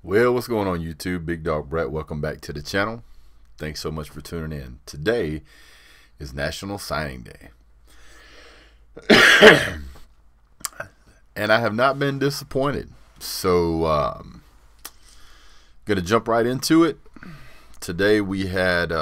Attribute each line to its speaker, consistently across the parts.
Speaker 1: Well, what's going on YouTube? Big Dawg Brett, welcome back to the channel. Thanks so much for tuning in. Today is National Signing Day. And I have not been disappointed. So, gonna jump right into it. Today we had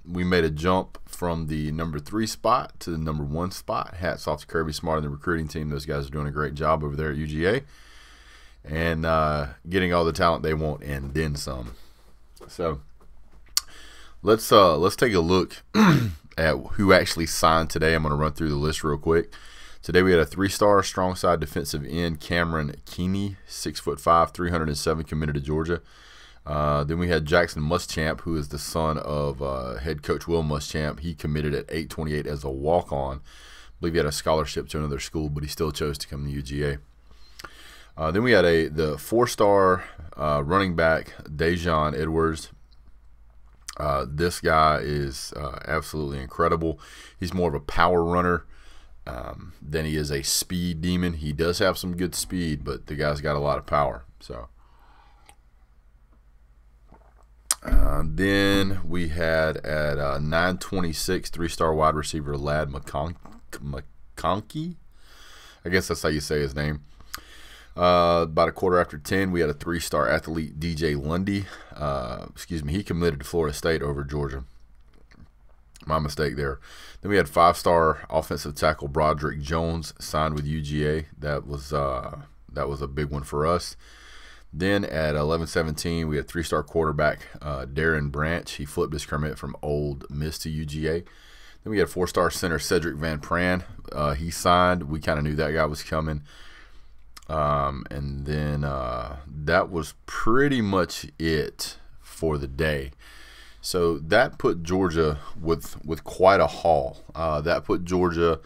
Speaker 1: we made a jump from the number 3 spot to the number 1 spot. Hats off to Kirby Smart and the recruiting team. Those guys are doing a great job over there at UGA. And getting all the talent they want and then some. So let's take a look at who actually signed today. I'm going to run through the list real quick. Today we had a 3-star strong side defensive end, Cameron Keeney, 6'5", 307, committed to Georgia. Then we had Jackson Muschamp, who is the son of head coach Will Muschamp. He committed at 828 as a walk-on. I believe he had a scholarship to another school, but he still chose to come to UGA. Then we had the 4-star running back, Dajon Edwards. This guy is absolutely incredible. He's more of a power runner than he is a speed demon. He does have some good speed, but the guy's got a lot of power. So then we had at 926, 3-star wide receiver, Lad McConkey. I guess that's how you say his name. About a quarter after 10, we had a 3-star athlete, DJ Lundy. He committed to Florida State over Georgia. My mistake there. Then we had 5-star offensive tackle Broderick Jones signed with UGA. That was a big one for us. Then at 11:17, we had 3-star quarterback Darren Branch. He flipped his commit from Ole Miss to UGA. Then we had 4-star center Cedric Van Pran. He signed. We kind of knew that guy was coming. And then that was pretty much it for the day. So that put Georgia with quite a haul. That put Georgia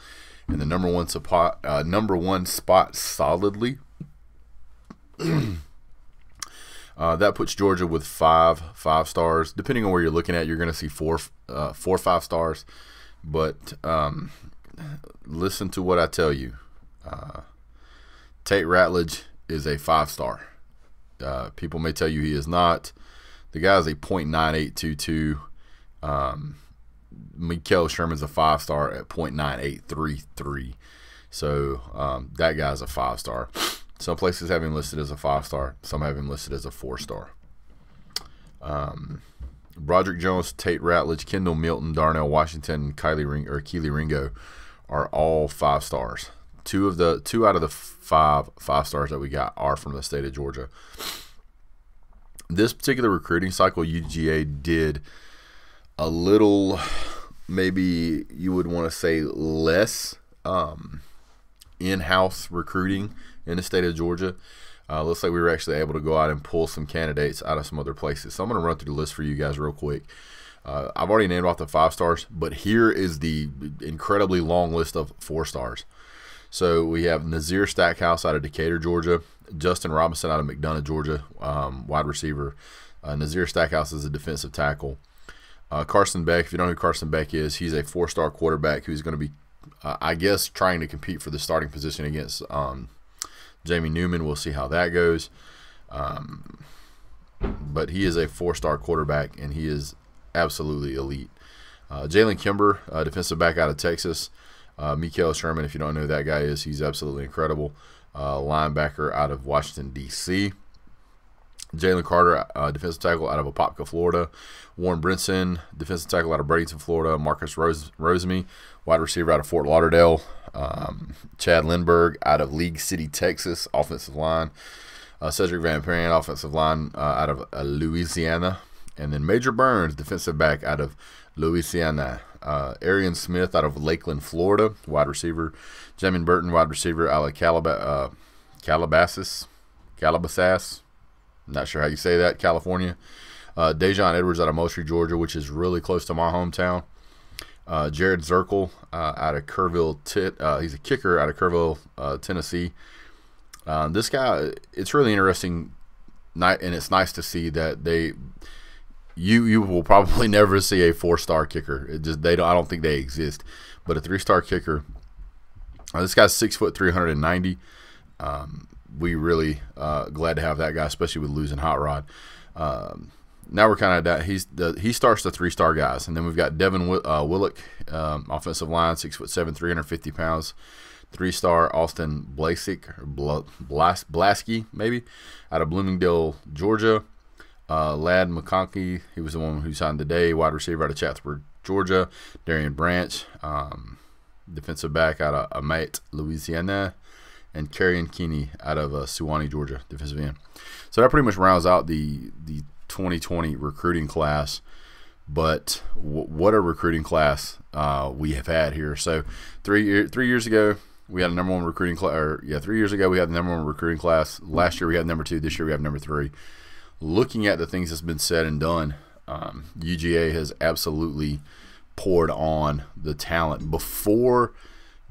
Speaker 1: in the number one spot solidly. That puts Georgia with five stars. Depending on where you're looking at, you're going to see four 5 stars. But listen to what I tell you. Tate Ratledge is a 5-star. People may tell you he is not. The guy is a .9822. Mikael Sherman's a 5-star at .9833. So that guy's a 5-star. Some places have him listed as a 5-star. Some have him listed as a 4-star. Broderick Jones, Tate Ratledge, Kendall Milton, Darnell Washington, and Keely Ringo are all 5 stars. Two out of the 5 stars that we got are from the state of Georgia. This particular recruiting cycle, UGA did a little, maybe you would want to say less in-house recruiting in the state of Georgia. Looks like we were actually able to go out and pull some candidates out of some other places. So I'm going to run through the list for you guys real quick. I've already named off the 5 stars, but here is the incredibly long list of 4 stars. So we have Nazir Stackhouse out of Decatur, Georgia. Justin Robinson out of McDonough, Georgia, wide receiver. Nazir Stackhouse is a defensive tackle. Carson Beck, if you don't know who Carson Beck is, he's a 4-star quarterback who's going to be, I guess, trying to compete for the starting position against Jamie Newman. We'll see how that goes. But he is a 4-star quarterback, and he is absolutely elite. Jalen Kimber, defensive back out of Texas. Mikael Sherman, if you don't know who that guy is, he's absolutely incredible. Linebacker out of Washington, D.C. Jalen Carter, defensive tackle out of Apopka, Florida. Warren Brinson, defensive tackle out of Bradenton, Florida. Marcus Rosemy, wide receiver out of Fort Lauderdale. Chad Lindbergh out of League City, Texas, offensive line. Cedric Van Pran, offensive line out of Louisiana. And then Major Burns, defensive back out of Louisiana. Arian Smith out of Lakeland, Florida, wide receiver. Jamin Burton, wide receiver out of Calabasas. I'm not sure how you say that, California. Dajon Edwards out of Moultrie, Georgia, which is really close to my hometown. Jared Zirkle out of Kerrville. He's a kicker out of Kerrville, Tennessee. This guy, it's really interesting, and it's nice to see that you will probably never see a 4-star kicker. I don't think they exist. But a 3-star kicker. This guy's 6', 390. we really glad to have that guy, especially with losing Hot Rod. Now we're kind of he starts the 3-star guys, and then we've got Devin Willock, offensive line, 6'7", 350 pounds. 3-star Austin Blasek, or Blasky maybe, out of Bloomingdale, Georgia. Lad McConkey, he was the one who signed today, wide receiver out of Chatsworth, Georgia. Darian Branch, defensive back out of Amite, Louisiana. And Carrion Keeney out of Suwanee, Georgia, defensive end. So that pretty much rounds out the 2020 recruiting class. But what a recruiting class we have had here. So 3 years ago, we had a number 1 recruiting class. 3 years ago, we had the number 1 recruiting class. Last year, we had number 2. This year, we have number 3. Looking at the things that's been said and done, UGA has absolutely poured on the talent. Before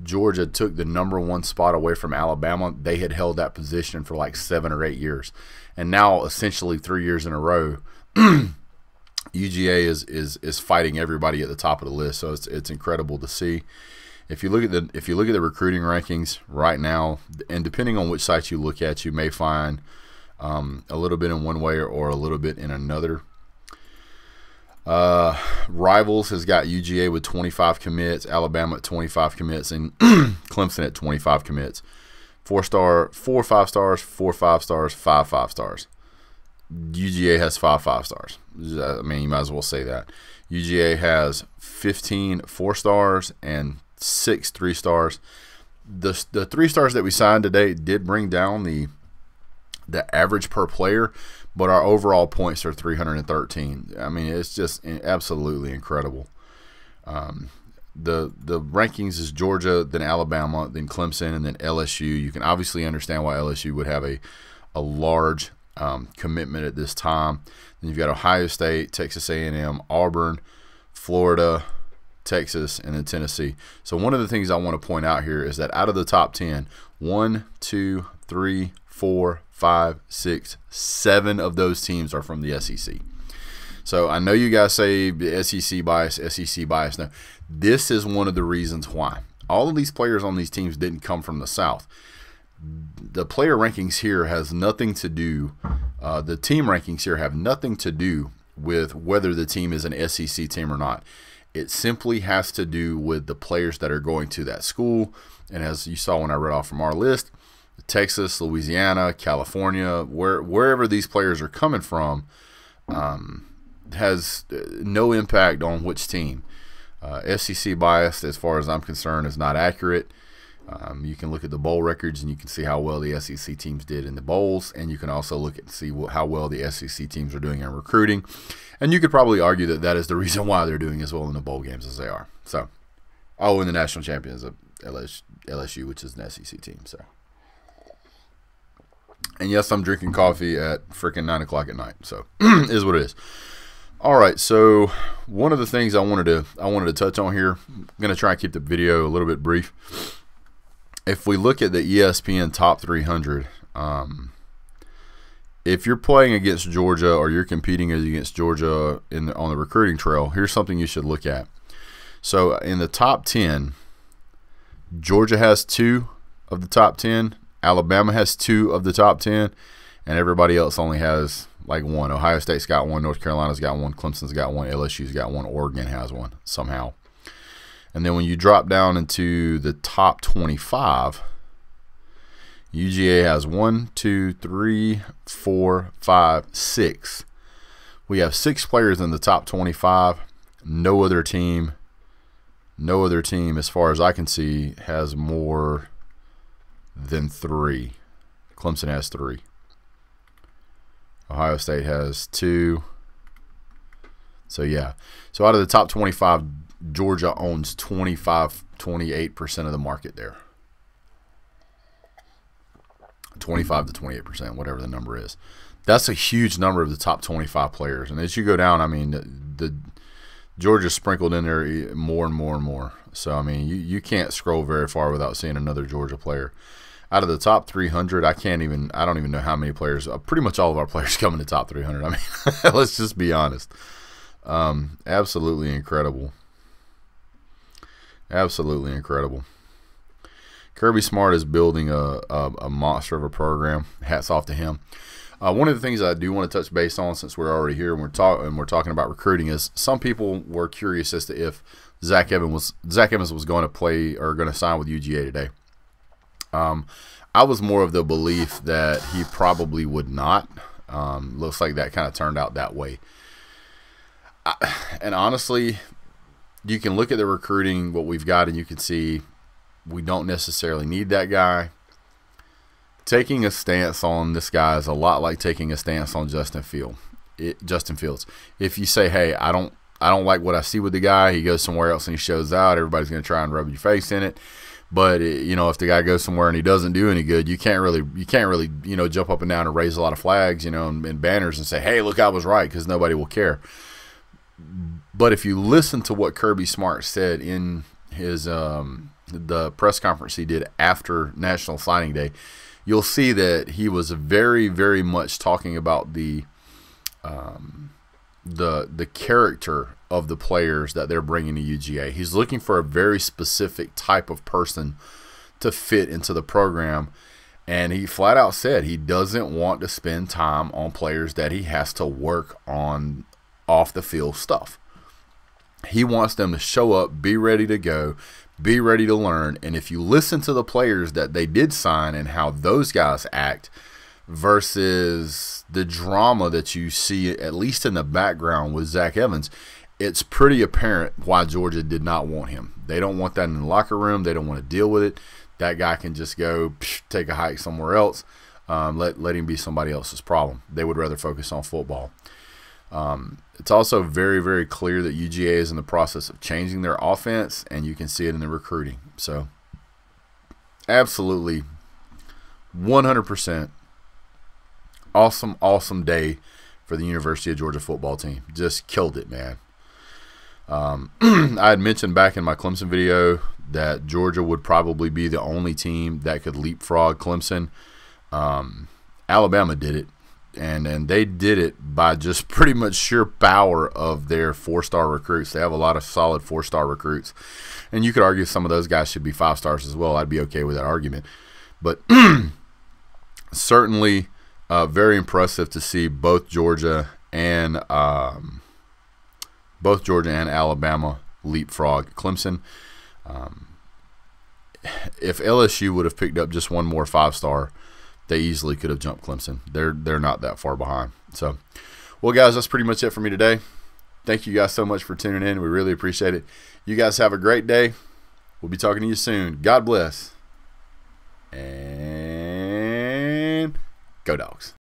Speaker 1: Georgia took the number 1 spot away from Alabama, they had held that position for like 7 or 8 years. And now, essentially 3 years in a row, UGA is fighting everybody at the top of the list. So it's incredible to see. If you look at the recruiting rankings right now, and depending on which site you look at, you may find a little bit in one way or a little bit in another. Rivals has got UGA with 25 commits, Alabama at 25 commits, and Clemson at 25 commits. 4-star, 4 5-stars, 4 5-stars, 5 5-stars. UGA has 5 5-stars. I mean, you might as well say that. UGA has 15 4-stars and 6 3-stars. The 3-stars that we signed today did bring down the average per player, but our overall points are 313. I mean, it's just absolutely incredible. The rankings is Georgia, then Alabama, then Clemson, and then LSU. You can obviously understand why LSU would have a large commitment at this time. Then you've got Ohio State, Texas A&M, Auburn, Florida, Texas, and then Tennessee. So one of the things I want to point out here is that out of the top 10, 1, 2, 3, 4, 5, 6, 7 of those teams are from the SEC. So I know you guys say SEC bias, SEC bias. No, this is one of the reasons why. All of these players on these teams didn't come from the South. The player rankings here has nothing to do, the team rankings here have nothing to do with whether the team is an SEC team or not. It simply has to do with the players that are going to that school. And as you saw when I read off from our list, Texas, Louisiana, California, wherever these players are coming from, has no impact on which team. SEC bias, as far as I'm concerned, is not accurate. You can look at the bowl records and you can see how well the SEC teams did in the bowls, and you can also look at see how well the SEC teams are doing in recruiting. And you could probably argue that that is the reason why they're doing as well in the bowl games as they are. So, and the national champions of LSU, which is an SEC team. So, and yes, I'm drinking coffee at freaking 9 o'clock at night. So, is what it is. All right, so one of the things I wanted to touch on here, I'm going to try and keep the video a little bit brief. If we look at the ESPN Top 300, if you're playing against Georgia or you're competing against Georgia on the recruiting trail, here's something you should look at. So in the top 10, Georgia has 2 of the top 10, Alabama has 2 of the top 10, and everybody else only has like 1. Ohio State's got 1, North Carolina's got 1, Clemson's got 1, LSU's got 1, Oregon has 1 somehow. And then when you drop down into the top 25, UGA has 1, 2, 3, 4, 5, 6. We have 6 players in the top 25. No other team, as far as I can see, has more than 3. Clemson has 3. Ohio State has 2. So yeah. So out of the top 25, Georgia owns 28% of the market there. 25 to 28%, whatever the number is. That's a huge number of the top 25 players. And as you go down, I mean, the Georgia sprinkled in there more and more and more. So, I mean, you can't scroll very far without seeing another Georgia player. Out of the top 300, I don't even know how many players. Pretty much all of our players come in the top 300. I mean, let's just be honest. Absolutely incredible. Absolutely incredible. Kirby Smart is building a monster of a program. Hats off to him. One of the things I do want to touch base on, since we're already here and we're talking about recruiting, is some people were curious as to if Zach Evans was going to play or going to sign with UGA today. I was more of the belief that he probably would not. Looks like that kind of turned out that way. And honestly, you can look at the recruiting, what we've got, and you can see we don't necessarily need that guy. Taking a stance on this guy is a lot like taking a stance on Justin Fields. If you say, hey, I don't like what I see with the guy, he goes somewhere else and he shows out, everybody's going to try and rub your face in it. But if the guy goes somewhere and he doesn't do any good, you can't really jump up and down and raise a lot of flags, and banners and say, hey, look, I was right, because nobody will care. But if you listen to what Kirby Smart said in his the press conference he did after National Signing Day, you'll see that he was very, very much talking about the character of the players that they're bringing to UGA. He's looking for a very specific type of person to fit into the program, and he flat out said he doesn't want to spend time on players that he has to work on off the field stuff. He wants them to show up, be ready to go, be ready to learn. And if you listen to the players that they did sign and how those guys act versus the drama that you see, at least in the background with Zach Evans, it's pretty apparent why Georgia did not want him. They don't want that in the locker room. They don't want to deal with it. That guy can just go take a hike somewhere else. Let him be somebody else's problem. They would rather focus on football. It's also very, very clear that UGA is in the process of changing their offense, and you can see it in the recruiting. So, absolutely, 100%, awesome, awesome day for the University of Georgia football team. Just killed it, man. I had mentioned back in my Clemson video that Georgia would probably be the only team that could leapfrog Clemson. Alabama did it. And they did it by just pretty much sheer power of their 4-star recruits. They have a lot of solid 4-star recruits. And you could argue some of those guys should be 5 stars as well. I'd be okay with that argument. But certainly very impressive to see both Georgia and Alabama leapfrog Clemson. If LSU would have picked up just one more 5-star, they easily could have jumped Clemson. They're not that far behind. So, well, guys, that's pretty much it for me today. Thank you guys so much for tuning in. We really appreciate it. You guys have a great day. We'll be talking to you soon. God bless. And go Dogs.